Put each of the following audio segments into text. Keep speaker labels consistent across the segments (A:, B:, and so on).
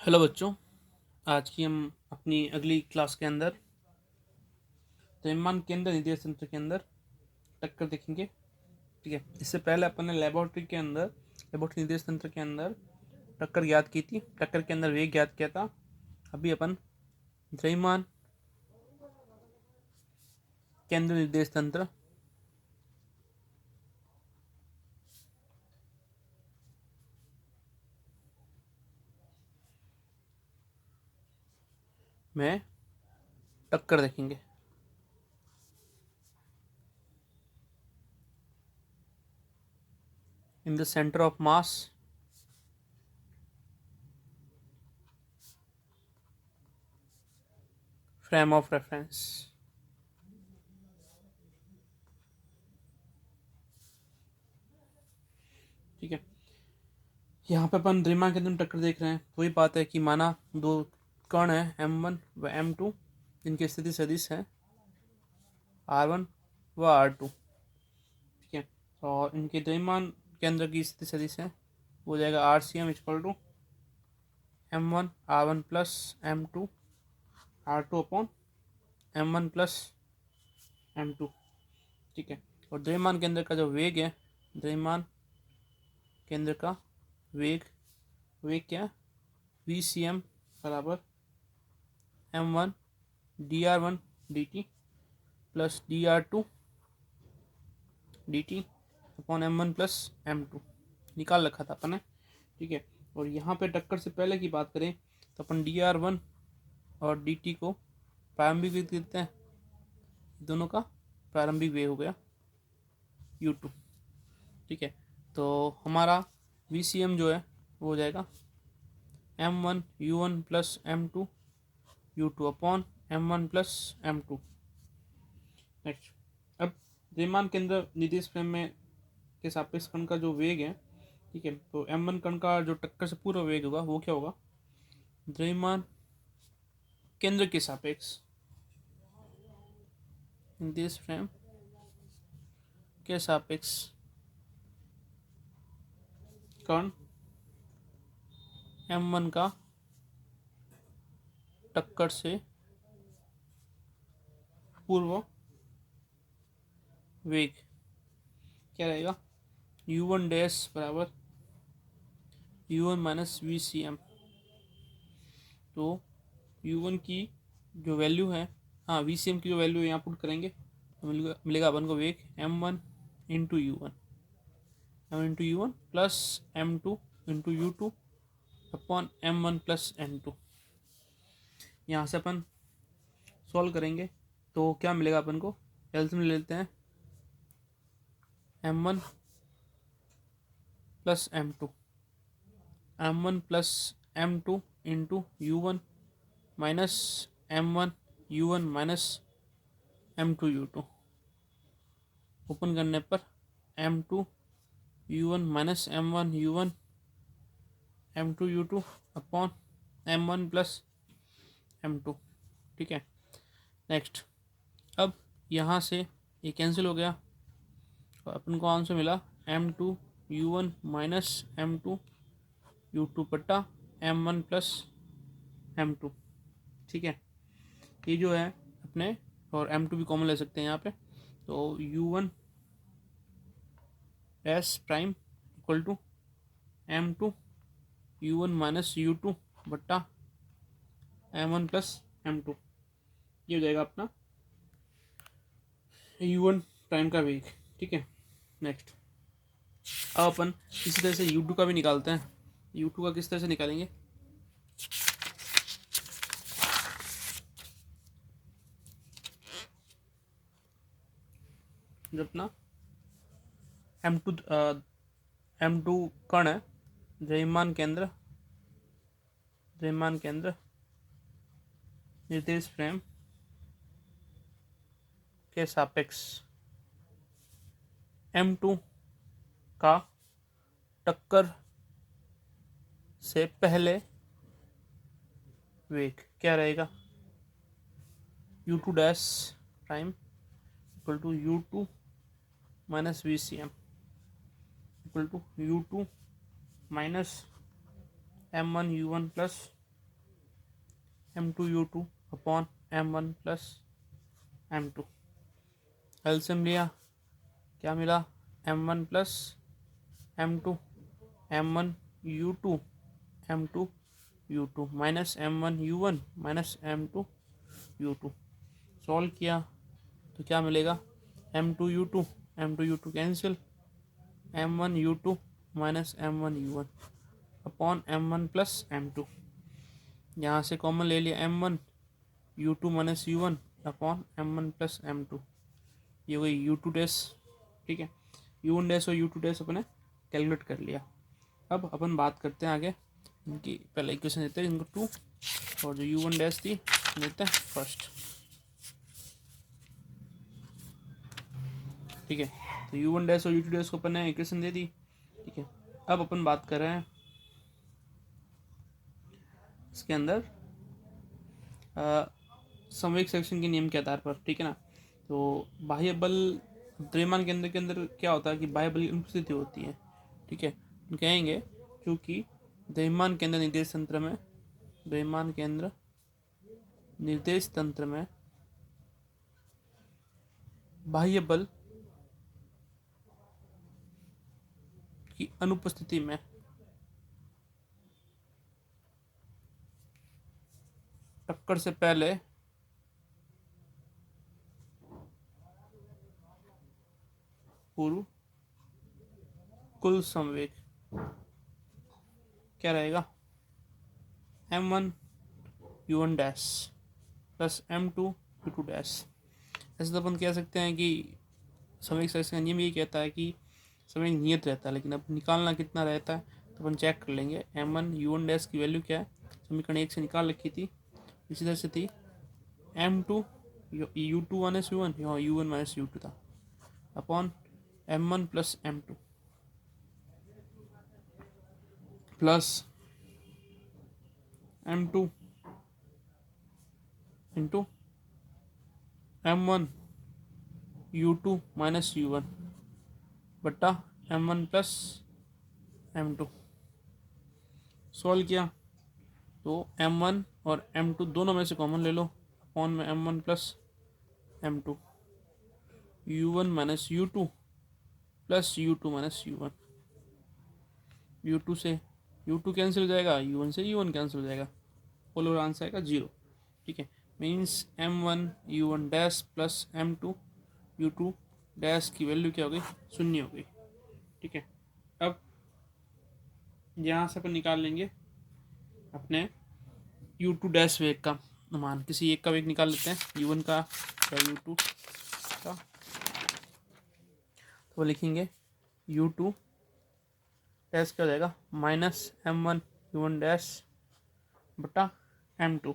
A: Hello बच्चों, आज की हम अपनी अगली क्लास के अंदर द्रव्यमान केंद्र निर्देश तंत्र के अंदर टक्कर देखेंगे। ठीक है, इससे पहले अपन ने लेबोरेटरी निर्देश तंत्र के अंदर टक्कर ज्ञात की थी। टक्कर के अंदर वेग ज्ञात किया था। अभी अपन द्रव्यमान केंद्र निर्देश तंत्र में टक्कर देखेंगे। In the centre of mass frame of reference. ठीक है, यहाँ पे अपन द्रव्यमान केंद्र में टक्कर देख रहे हैं। वही बात है कि माना दो कण है M1 व M2, जिनकी स्थिति सदिश है R1 व R2। ठीक है, और इनके द्रव्यमान केंद्र की स्थिति सदिश है, वो जाएगा RCM equal to M1 R1 plus M2 R2 upon M1 plus M2। ठीक है, और द्रव्यमान केंद्र का जो वेग है, द्रव्यमान केंद्र का वेग क्या VCM बराबर M1 dr1 dt plus dr2 dt upon M1 plus M2 निकाल रखा था अपन ने। ठीक है, और यहाँ पे टक्कर से पहले की बात करें तो अपन dr1 और dt को प्रारंभिक वेग देते हैं। दोनों का प्रारंभिक वेग हो गया u2। ठीक है, तो हमारा VCM जो है वो हो जाएगा M1 u1 plus M2 u2 upon M1 plus M2। Next, अब द्रव्यमान केंद्र निर्देश फ्रेम में के सापेक्ष कण का जो वेग है, ठीक है, तो M1 कण का जो टक्कर से पूर्व वेग होगा वो क्या होगा, द्रव्यमान केंद्र के सापेक्ष निर्देश फ्रेम के सापेक्ष कण M1 का टक्कर से पूर्व वेग क्या रहेगा, u1 डैश बराबर u1 माइनस VCM। तो u1 की जो वैल्यू है, हाँ VCM की जो वैल्यू है यहाँ पुट करेंगे तो मिलेगा अपन को वेग M1 into U1, M into U1 plus M2 into U2 upon M1 plus M2। यहाँ से अपन सॉल्व करेंगे तो क्या मिलेगा अपन को, एल्सियम ले लेते हैं M1 plus M2, M1 plus M2 into U1 minus M1 U1 minus M2 U2 open करने पर M2 U1 minus M1 U1 M2 U2 upon M1 plus M2। ठीक है, नेक्स्ट, अब यहाँ से ये कैंसिल हो गया और अपन को आंसर मिला M2 U1 minus M2 U2 बट्टा M1 प्लस M2। ठीक है, ये जो है अपने, और M2 भी कॉमन ले सकते हैं यहाँ पे, तो U1 S prime equal to M2 U1 minus U2 बट्टा M1 प्लस M2। ये हो जाएगा अपना U1 प्राइम का वेग। ठीक है, नेक्स्ट, अब अपन इसी तरह से U2 का भी निकालते हैं। U2 का किस तरह से निकालेंगे, जब अपना M2 कण है, द्रव्यमान केंद्र निर्देश फ्रेम के सापेक्ष M2 का टक्कर से पहले वेग क्या रहेगा, U2 dash prime equal to U2 minus VCM equal to U2 minus M1 U1 plus m2u2 upon m1 plus m2। LCM लिया, क्या मिला, m1 plus m2, m1u2 m2u2 minus m1u1 minus m2u2। Solve किया तो क्या मिलेगा, m2u2 m2u2 cancel, m1u2 minus m1u1 upon m1 plus m2। यहाँ से common ले लिया m1u2 minus u1 upon m1 plus m2, ये वही u2 डैश। ठीक है, u1 डैश और u2 डैश अपने कैलकुलेट कर लिया। अब अपन बात करते हैं आगे, इनकी पहले इक्वेशन देते हैं इनको 2, और जो u1 डैश थी देते हैं फर्स्ट। ठीक है, तो u1 डैश और u2 डैश को अपन ने इक्वेशन दे दी। ठीक है, अब अपन बात कर रहे हैं इसके अंदर समवेग सेक्शन के नियम के आधार पर। ठीक है ना, तो बाह्य बल द्रव्यमान केंद्र के अंदर क्या होता है कि बाह्य बल की अनुपस्थिति होती है। ठीक है, हम कहेंगे क्योंकि द्रव्यमान केंद्र निर्देश तंत्र में, द्रव्यमान केंद्र निर्देश तंत्र में बाह्य बल की अनुपस्थिति में टक्कर से पहले पूर्व कुल संवेग क्या रहेगा, m1 u1 dash plus m2 u2 dash. ऐसे तो अपन कह सकते हैं कि संवेग सेक्शन का नियम ये कहता है कि संवेग नियत रहता है, लेकिन अब निकालना कितना रहता है तो अपन चेक कर लेंगे। m1 u1 डैश की वैल्यू क्या है, समीकरण 1 से निकाल रखी थी, इसी तरह से थी m2 u2 माइनस u1, यहाँ u1 माइनस u2 था, upon m1 plus m2 plus m2 into m1 u2 minus u1 बट्टा m1 प्लस m2। सॉल्व किया तो m1 और m2 दोनों में से कॉमन ले लो, अपॉन में m1 plus m2, u1 minus u2 plus u2 minus u1, u2 से u2 कैंसिल हो जाएगा, u1 से u1 कैंसिल हो जाएगा, होल ओवर आंसर आएगा 0। ठीक है, means m1 u1 dash plus m2 u2 dash की वैल्यू क्या हो गई, 0 हो गई। ठीक है, अब यहाँ से अपन निकाल लेंगे अपने u2 डैश वेग का मान, किसी एक का वेग निकाल लेते हैं, u1 का या u2 का। तो लिखेंगे u2 डैश क्या हो जाएगा, माइनस m1 u1 डैश बटा m2।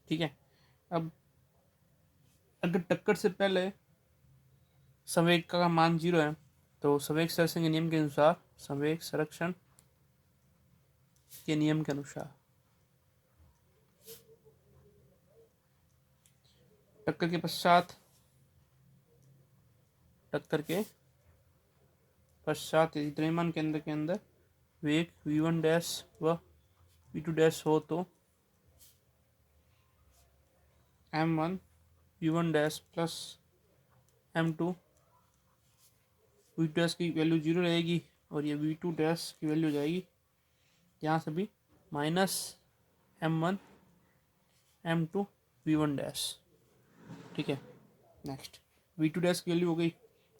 A: ठीक है, अब अगर टक्कर से पहले संवेग का मान 0 है तो संवेग संरक्षण के नियम के अनुसार, संवेग संरक्षण के नियम के अनुसार टक्कर के पश्चात द्रव्यमान केंद्र के अंदर वेग v1 डैश व v2 डैश हो तो m1 u1 dash plus m2 v2 dash की वैल्यू 0 रहेगी, और ये v2 डैश की वैल्यू हो जाएगी यहाँ से भी minus m1 m2 v1 dash. ठीक है, नेक्स्ट v2 डैश की वैल्यू हो गई।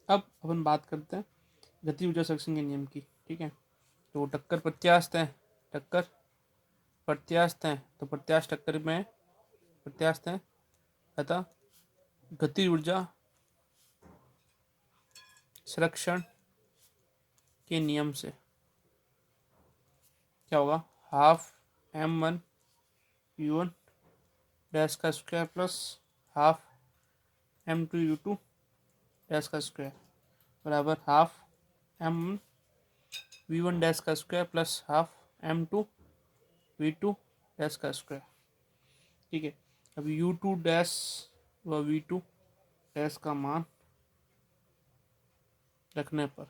A: अब अपन बात करते हैं गति ऊर्जा संरक्षण के नियम की। ठीक है, तो टक्कर प्रत्यास्थ है, टक्कर प्रत्यास्थ है, तो प्रत्यास्थ टक्कर में प्रत्यास्थ है, अतः गति ऊर्जा संरक्षण के नियम से क्या होगा, हाफ m1 u1 डैश का square plus half m2 u2 dash का स्क्वायर बराबर हाफ m1 v1 डैश का square plus half m2 v2 dash का स्क्वायर। ठीक है, अब u2 डैश व v2 डैश का मान रखने पर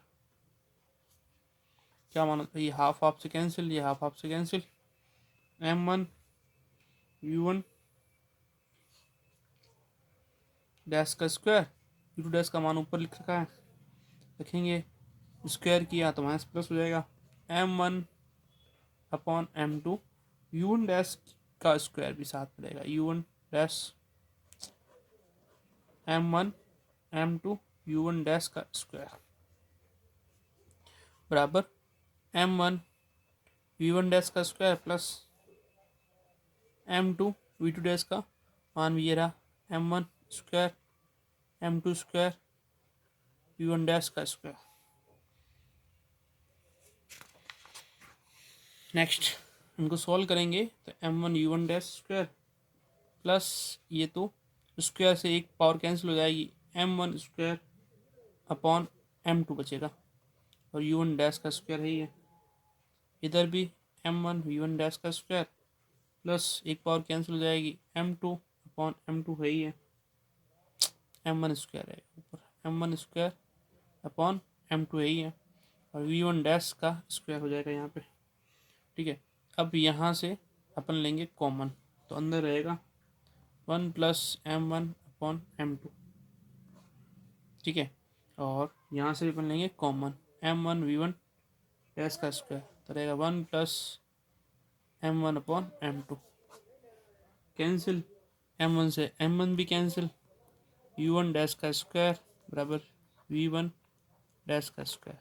A: क्या मान होता है, ये हाफ हाफ से कैंसिल, ये हाफ हाफ से कैंसिल, m1 u1 डैश का स्क्वायर, u2 डैश का मान ऊपर लिख रखा है, रखेंगे, स्क्वायर किया तो माइनस प्लस हो जाएगा, m1 upon m2, u1 dash का स्क्वायर भी साथ में रहेगा, u1 dash m1 m2 u1 dash का स्क्वायर बराबर m1 v1 डैश का square plus m2 v2 dash का मान भी ये रहा, m1 square m2 square v1 dash का स्क्वायर। नेक्स्ट इनको सॉल्व करेंगे तो m1 u1 dash square plus ये तो स्क्वायर से एक पावर कैंसिल हो जाएगी, m1 स्क्वायर अपॉन m2 बचेगा और u1 डैश का स्क्वायर है ये, इधर भी m1 v1 डैश का स्क्वायर प्लस एक पावर कैंसिल हो जाएगी, m2 अपॉन m2 है ही है, m1 स्क्वायर है ऊपर, m1 स्क्वायर अपॉन m2 है ही है और v1 डैश का स्क्वायर हो जाएगा यहाँ पे। ठीक है, अब यहाँ से अपन लेंगे कॉमन, तो अंदर रहेगा 1 प्लस m1 अपॉन m2। ठीक है, और यहाँ से भी अपन लेंगे कॉमन m1 v1 डैश का स्क्वायर, तो रहेगा 1 plus m1 upon m2, cancel m1 से m1 भी कैंसिल, u1 डैश का स्क्वायर बराबर v1 डैश का स्क्वायर।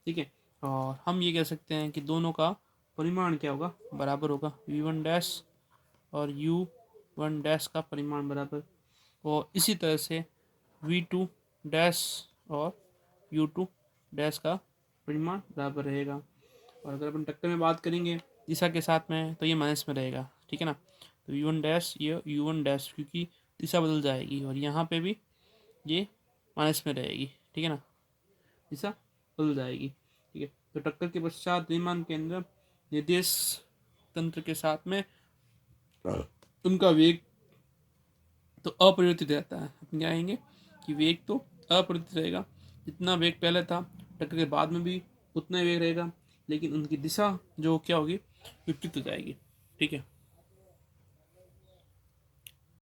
A: ठीक है, और हम ये कह सकते हैं कि दोनों का परिमाण क्या होगा, बराबर होगा, v1 डैश और u1 डैश का परिमाण बराबर, और इसी तरह से v2 डैश और u2 डैश का परिमाण बराबर रहेगा। और अगर अपन टक्कर में बात करेंगे दिशा के साथ में तो ये माइनस में रहेगा। ठीक है ना, तो v1 डैश ये u1 डैश क्योंकि दिशा बदल जाएगी और यहाँ पे भी ये माइनस में रहेगी। ठीक है ना, दिशा बदल जाएगी। ठीक है, तो टक्कर के पश्चात द्विमान केंद्र निर्देश तंत्र के साथ में उनका वेग तो अपरिवर्तित रहता है। अपन क्या कहेंगे कि वेग तो अपरिवर्तित रहेगा, जितना वेग पहले था टक्कर के बाद में भी उतना ही वेग रहेगा, लेकिन उनकी दिशा जो क्या होगी विपरीत हो जाएगी। ठीक है।